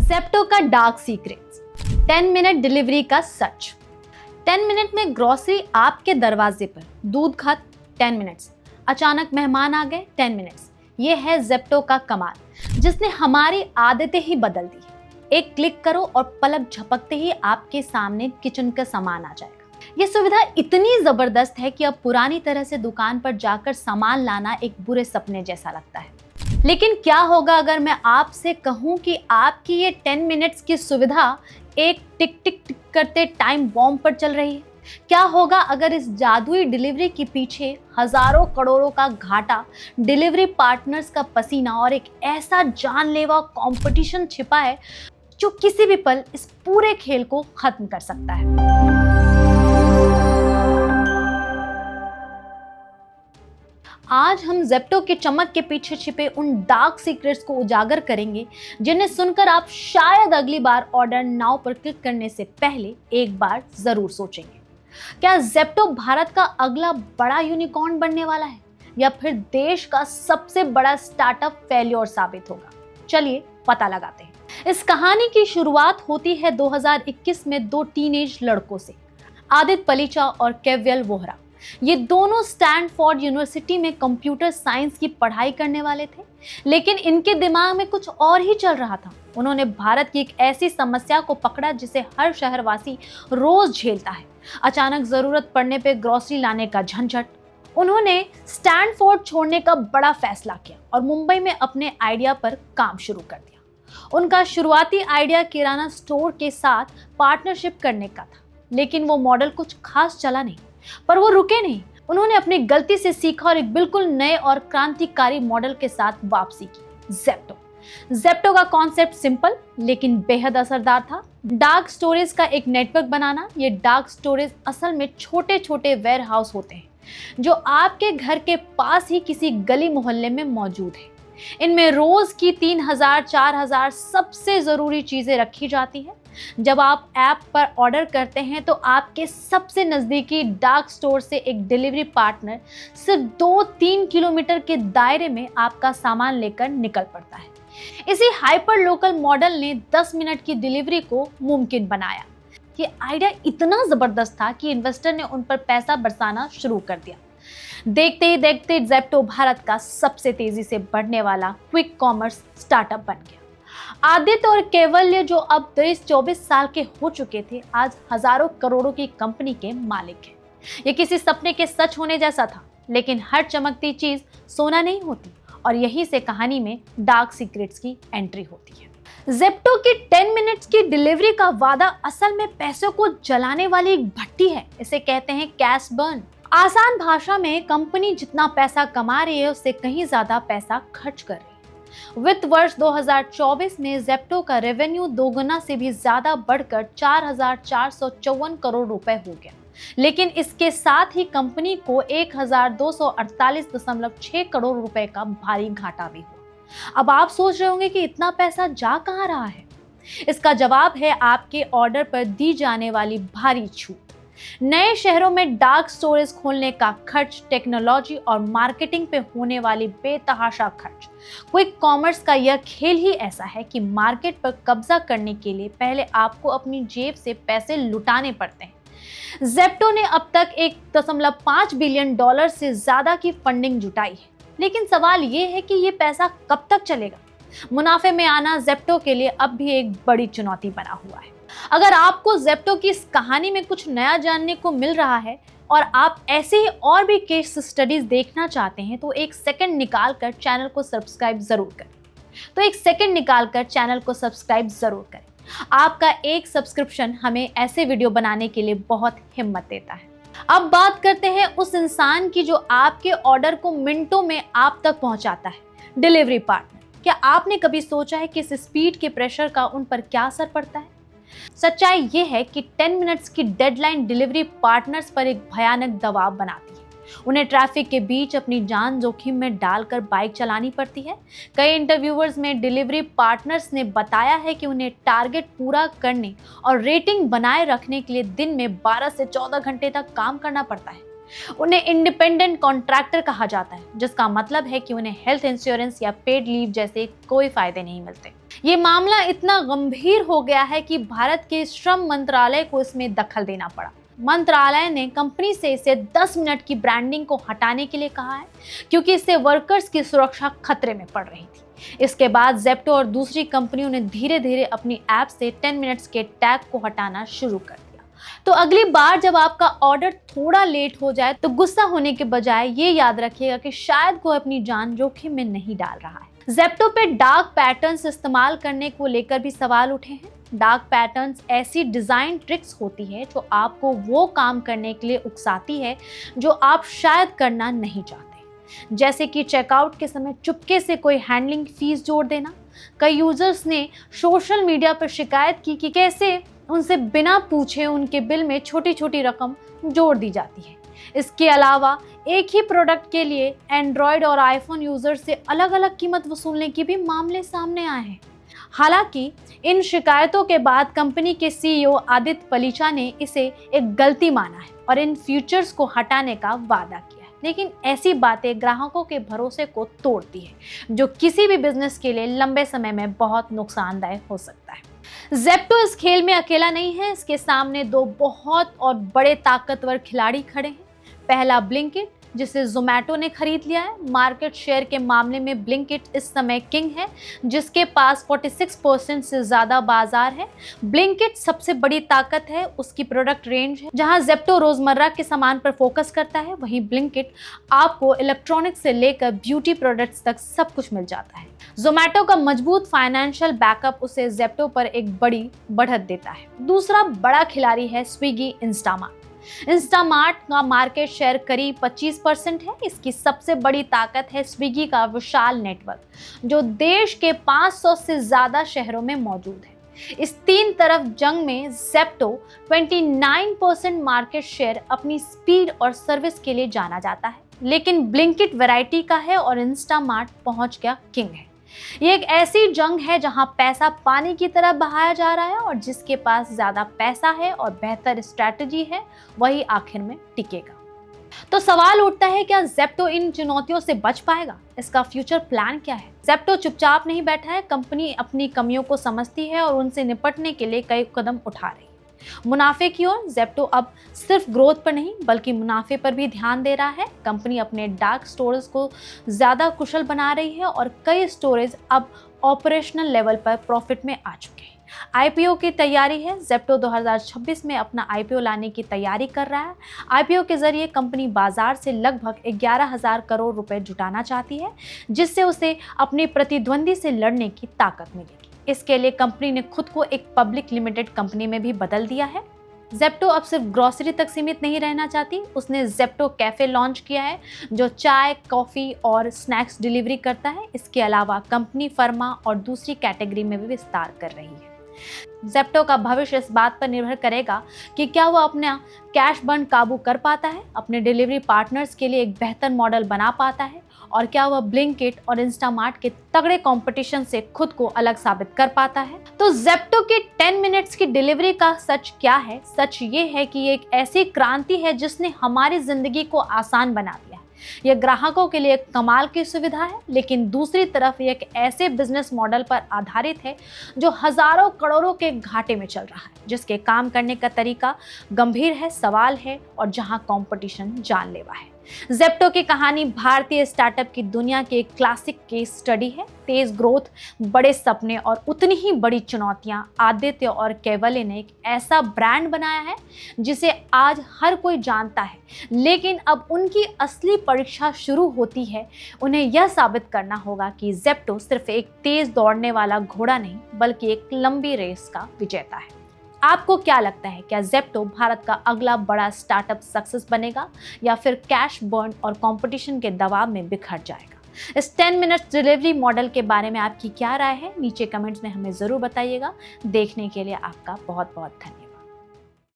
Zepto का dark secrets, 10 minute delivery का सच। 10 minute में ग्रोसरी आपके दरवाजे पर, दूध खत 10 मिनट्स, अचानक मेहमान आ गए 10 मिनट्स। ये है ज़ेप्टो का कमाल, जिसने हमारी आदतें ही बदल दी। एक क्लिक करो और पलक झपकते ही आपके सामने किचन का सामान आ जाएगा। ये सुविधा इतनी जबरदस्त है कि अब पुरानी तरह से दुकान पर जाकर सामान लाना एक बुरे सपने जैसा लगता है। लेकिन क्या होगा अगर मैं आपसे कहूं कि आपकी ये 10 मिनट्स की सुविधा एक टिक टिक टिक करते टाइम बॉम्ब पर चल रही है? क्या होगा अगर इस जादुई डिलीवरी के पीछे हजारों करोड़ों का घाटा, डिलीवरी पार्टनर्स का पसीना और एक ऐसा जानलेवा कंपटीशन छिपा है जो किसी भी पल इस पूरे खेल को खत्म कर सकता है। आज हम ज़ेप्टो के चमक के पीछे छिपे उन डार्क सीक्रेट्स को उजागर करेंगे, जिन्हें सुनकर आप शायद अगली बार ऑर्डर नाउ पर क्लिक करने से पहले एक बार जरूर सोचेंगे। क्या ज़ेप्टो भारत का अगला बड़ा यूनिकॉर्न बनने वाला है, या फिर देश का सबसे बड़ा स्टार्टअप फेल्योर साबित होगा? चलिए पता लगाते हैं। इस कहानी की शुरुआत होती है 2021 में दो टीनेज लड़कों से, आदित्य पलीचा और केवल वोहरा। ये दोनों स्टैनफोर्ड यूनिवर्सिटी में कंप्यूटर साइंस की पढ़ाई करने वाले थे, लेकिन इनके दिमाग में कुछ और ही चल रहा था। उन्होंने भारत की एक ऐसी समस्या को पकड़ा जिसे हर शहरवासी रोज झेलता है, अचानक जरूरत पड़ने पे ग्रोसरी लाने का झंझट। उन्होंने स्टैनफोर्ड छोड़ने का बड़ा फैसला किया और मुंबई में अपने आइडिया पर काम शुरू कर दिया। उनका शुरुआती आइडिया किराना स्टोर के साथ पार्टनरशिप करने का था, लेकिन वो मॉडल कुछ खास चला नहीं। पर वो रुके नहीं, उन्होंने अपनी गलती से सीखा और एक बिल्कुल नए और क्रांतिकारी मॉडल के साथ वापसी की, ज़ेप्टो का कॉन्सेप्ट सिंपल लेकिन बेहद असरदार था। डार्क स्टोरेज का एक नेटवर्क बनाना। ये डार्क स्टोरेज असल में छोटे छोटे वेयर हाउस होते हैं जो आपके घर के पास ही किसी गली मोहल्ले में मौजूद है। इनमें रोज की 3000-4000 सबसे जरूरी चीजें रखी जाती है। जब आप ऐप पर ऑर्डर करते हैं तो आपके सबसे नजदीकी डार्क स्टोर से एक डिलीवरी पार्टनर सिर्फ 2-3 किलोमीटर के दायरे में आपका सामान लेकर निकल पड़ता है। इसी हाइपर लोकल मॉडल ने 10 मिनट की डिलीवरी को मुमकिन बनाया। ये आइडिया इतना जबरदस्त था कि इन्वेस्टर ने उन पर पैसा बरसाना शुरू कर दिया। देखते ही देखते ज़ेप्टो भारत का सबसे तेजी से बढ़ने वाला क्विक कॉमर्स स्टार्टअप बन गया। आदित्य और केवल्य, जो अब 23-24 साल के हो चुके थे, आज हजारों करोड़ों की कंपनी के मालिक हैं। ये किसी सपने के सच होने जैसा था, लेकिन हर चमकती चीज सोना नहीं होती, और यहीं से कहानी में डार्क सीक्रेट्स की एंट्री होती है। ज़ेप्टो की 10 मिनट्स की डिलीवरी का वादा असल में पैसों को जलाने वाली एक भट्टी है। इसे कहते हैं कैश बर्न। आसान भाषा में कंपनी जितना पैसा कमा रही है उससे कहीं ज्यादा पैसा खर्च कर रही है। वित्त वर्ष 2024 में ज़ेप्टो का रेवेन्यू दोगुना से भी ज्यादा बढ़कर 4,454 करोड़ रुपए हो गया, लेकिन इसके साथ ही कंपनी को 1,248.6 करोड़ रुपए का भारी घाटा भी हुआ। अब आप सोच रहे होंगे कि इतना पैसा जा कहां रहा है? इसका जवाब है आपके ऑर्डर पर दी जाने वाली भारी छूट, नए शहरों में डार्क स्टोरेज खोलने का खर्च, टेक्नोलॉजी और मार्केटिंग पे होने वाली बेतहाशा खर्च। क्विक कॉमर्स का यह खेल ही ऐसा है कि मार्केट पर कब्जा करने के लिए पहले आपको अपनी जेब से पैसे लुटाने पड़ते हैं। ज़ेप्टो ने अब तक $1.5 बिलियन से ज्यादा की फंडिंग जुटाई है, लेकिन सवाल ये है कि ये पैसा कब तक चलेगा? मुनाफे में आना ज़ेप्टो के लिए अब भी एक बड़ी चुनौती बना हुआ है। अगर आपको ज़ेप्टो की इस कहानी में कुछ नया जानने को मिल रहा है और आप ऐसे ही और भी केस स्टडीज देखना चाहते हैं, तो एक सेकंड निकाल कर चैनल को सब्सक्राइब जरूर करें। आपका एक सब्सक्रिप्शन हमें ऐसे वीडियो बनाने के लिए बहुत हिम्मत देता है। अब बात करते हैं उस इंसान की जो आपके ऑर्डर को मिनटों में आप तक पहुंचाता है, डिलीवरी पार्टनर। क्या आपने कभी सोचा है कि इस स्पीड के प्रेशर का उन पर क्या असर पड़ता है? सच्चाई ये है कि 10 मिनट्स की डेडलाइन डिलीवरी पार्टनर्स पर एक भयानक दबाव बनाती है। उन्हें ट्रैफिक के बीच अपनी जान जोखिम में डालकर बाइक चलानी पड़ती है। कई इंटरव्यूअर्स में डिलीवरी पार्टनर्स ने बताया है कि उन्हें टारगेट पूरा करने और रेटिंग बनाए रखने के लिए दिन में 12 से 14 घंटे तक काम करना पड़ता है। उन्हें इंडिपेंडेंट कॉन्ट्रैक्टर कहा जाता है, जिसका मतलब है कि उन्हें हेल्थ इंश्योरेंस या पेड लीव जैसे कोई फायदे नहीं मिलते। ये मामला इतना गंभीर हो गया है कि भारत के श्रम मंत्रालय को इसमें दखल देना पड़ा। मंत्रालय ने कंपनी से इसे 10 मिनट की ब्रांडिंग को हटाने के लिए कहा है, क्योंकि इससे वर्कर्स की सुरक्षा खतरे में पड़ रही थी। इसके बाद ज़ेप्टो और दूसरी कंपनियों ने धीरे धीरे अपनी ऐप से 10 मिनट्स के टैग को हटाना शुरू कर दिया। तो अगली बार जब आपका ऑर्डर थोड़ा लेट हो जाए तो गुस्सा होने के बजाय ये याद रखिएगा कि शायद कोई अपनी जान जोखिम में नहीं डाल रहा है। ज़ेप्टो पे डार्क पैटर्न्स इस्तेमाल करने को लेकर भी सवाल उठे हैं। डार्क पैटर्न्स ऐसी डिजाइन ट्रिक्स होती है जो आपको वो काम करने के लिए उकसाती है जो आप शायद करना नहीं चाहते, जैसे कि चेकआउट के समय चुपके से कोई हैंडलिंग फीस जोड़ देना। कई यूजर्स ने सोशल मीडिया पर शिकायत की कि कैसे उनसे बिना पूछे उनके बिल में छोटी छोटी रकम जोड़ दी जाती है। इसके अलावा एक ही प्रोडक्ट के लिए एंड्रॉयड और आईफोन यूजर से अलग अलग कीमत वसूलने के भी मामले सामने आए हैं। हालांकि इन शिकायतों के बाद कंपनी के सीईओ आदित्य पलीचा ने इसे एक गलती माना है और इन फीचर्स को हटाने का वादा किया है। लेकिन ऐसी बातें ग्राहकों के भरोसे को तोड़ती है, जो किसी भी बिजनेस के लिए लंबे समय में बहुत नुकसानदायक हो सकता है। ज़ेप्टो इस खेल में अकेला नहीं है। इसके सामने दो बहुत और बड़े ताकतवर खिलाड़ी खड़े हैं। पहला ब्लिंकिट, जिसे ज़ोमैटो ने खरीद लिया है। मार्केट शेयर के मामले में ब्लिंकिट इस समय किंग है, जिसके पास 46% से ज़्यादा बाजार है। ब्लिंकिट सबसे बड़ी ताकत है उसकी प्रोडक्ट रेंज है। जहां ज़ेप्टो रोज़मर्रा के सामान पर फोकस करता है, वहीं ब्लिंकिट आपको इलेक्ट्रॉनिक्स से लेकर ब्यूटी प्रोडक्ट्स तक सब कुछ मिल जाता है। ज़ोमैटो का मजबूत फाइनेंशियल बैकअप उसे ज़ेप्टो पर एक बड़ी बढ़त देता है। दूसरा बड़ा खिलाड़ी है स्विगी इंस्टामार्ट। इंस्टामार्ट का मार्केट शेयर करीब 25% है। इसकी सबसे बड़ी ताकत है स्विगी का विशाल नेटवर्क, जो देश के 500 से ज्यादा शहरों में मौजूद है। इस तीन तरफ जंग में ज़ेप्टो 29% मार्केट शेयर अपनी स्पीड और सर्विस के लिए जाना जाता है। लेकिन ब्लिंकिट वैरायटी का है और इंस्टामार्ट पहुंच का किंग है। ये एक ऐसी जंग है जहां पैसा पानी की तरह बहाया जा रहा है और जिसके पास ज्यादा पैसा है और बेहतर स्ट्रैटेजी है वही आखिर में टिकेगा। तो सवाल उठता है, क्या ज़ेप्टो इन चुनौतियों से बच पाएगा? इसका फ्यूचर प्लान क्या है? ज़ेप्टो चुपचाप नहीं बैठा है। कंपनी अपनी कमियों को समझती है और उनसे निपटने के लिए कई कदम उठा रही है। मुनाफे की ओर ज़ेप्टो अब सिर्फ ग्रोथ पर नहीं बल्कि मुनाफे पर भी ध्यान दे रहा है। कंपनी अपने डार्क स्टोरेज को ज़्यादा कुशल बना रही है और कई स्टोरेज अब ऑपरेशनल लेवल पर प्रॉफिट में आ चुके हैं। आईपीओ की तैयारी है। ज़ेप्टो 2026 में अपना आईपीओ लाने की तैयारी कर रहा है। आईपीओ के जरिए कंपनी बाजार से लगभग 11,000 करोड़ रुपए जुटाना चाहती है, जिससे उसे अपनी प्रतिद्वंदी से लड़ने की ताकत मिलेगी। इसके लिए कंपनी ने खुद को एक पब्लिक लिमिटेड कंपनी में भी बदल दिया है। ज़ेप्टो अब सिर्फ ग्रोसरी तक सीमित नहीं रहना चाहती। उसने ज़ेप्टो कैफे लॉन्च किया है, जो चाय, कॉफ़ी और स्नैक्स डिलीवरी करता है। इसके अलावा कंपनी फर्मा और दूसरी कैटेगरी में भी विस्तार कर रही है। ज़ेप्टो का भविष्य इस बात पर निर्भर करेगा कि क्या वह अपना कैश बर्न काबू कर पाता है, अपने डिलीवरी पार्टनर्स के लिए एक बेहतर मॉडल बना पाता है, और क्या वह ब्लिंकिट और इंस्टामार्ट के तगड़े कंपटीशन से खुद को अलग साबित कर पाता है। तो ज़ेप्टो के 10 मिनट्स की डिलीवरी का सच क्या है? सच ये है कि ये एक ऐसी क्रांति है जिसने हमारी जिंदगी को आसान बना दिया है। यह ग्राहकों के लिए एक कमाल की सुविधा है, लेकिन दूसरी तरफ ये एक ऐसे बिजनेस मॉडल पर आधारित है जो हजारों करोड़ों के घाटे में चल रहा है, जिसके काम करने का तरीका गंभीर है, सवाल है और जहां कंपटीशन जानलेवा है। ज़ेप्टो की कहानी भारतीय स्टार्टअप की दुनिया की एक क्लासिक केस स्टडी है। तेज ग्रोथ, बड़े सपने और उतनी ही बड़ी चुनौतियां। आदित्य और कैवल्य ने एक ऐसा ब्रांड बनाया है जिसे आज हर कोई जानता है, लेकिन अब उनकी असली परीक्षा शुरू होती है। उन्हें यह साबित करना होगा कि ज़ेप्टो सिर्फ एक तेज दौड़ने वाला घोड़ा नहीं बल्कि एक लंबी रेस का विजेता है। आपको क्या लगता है, क्या ज़ेप्टो भारत का अगला बड़ा स्टार्टअप सक्सेस बनेगा या फिर कैश बर्न और कंपटीशन के दबाव में बिखर जाएगा? इस 10 मिनट डिलीवरी मॉडल के बारे में आपकी क्या राय है? नीचे कमेंट्स में हमें ज़रूर बताइएगा। देखने के लिए आपका बहुत बहुत धन्यवाद।